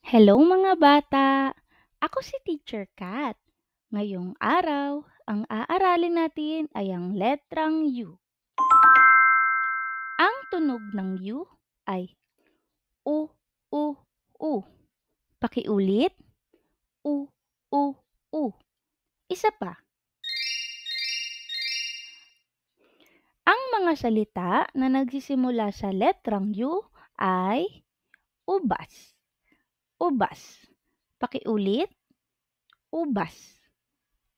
Hello mga bata! Ako si Teacher Kat. Ngayong araw, ang aaralin natin ay ang letrang U. Ang tunog ng U ay U, U, U. Pakiulit, U, U, U. Isa pa. Ang mga salita na nagsisimula sa letrang U ay ubas. Ubas. Pakiulit, ubas.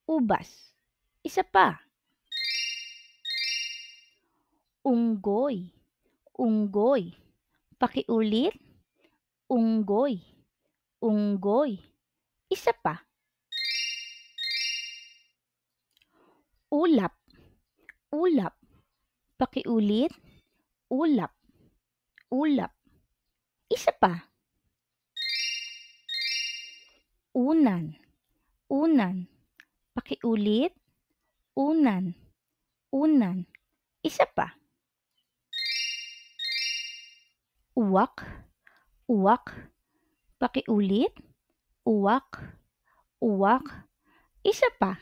Ubas. Isa pa. Unggoy. Unggoy. Pakiulit, unggoy. Unggoy. Isa pa. Ulap. Ulap. Pakiulit, ulap. Ulap. Isa pa. Unan. Unan. Pakiulit, unan. Unan. Isa pa. Uwak. Uwak. Pakiulit, uwak. Uwak. Isa pa.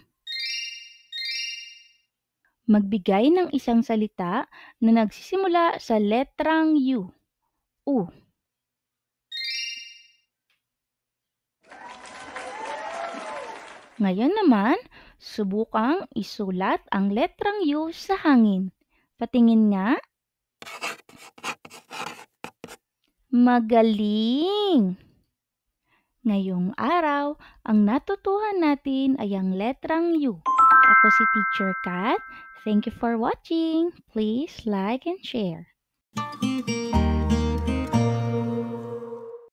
Magbigay ng isang salita na nagsisimula sa letrang U. U. Ngayon naman, subukang isulat ang letrang U sa hangin. Patingin nga. Magaling! Ngayong araw, ang natutuhan natin ay ang letrang U. Ako si Teacher Kat. Thank you for watching. Please like and share.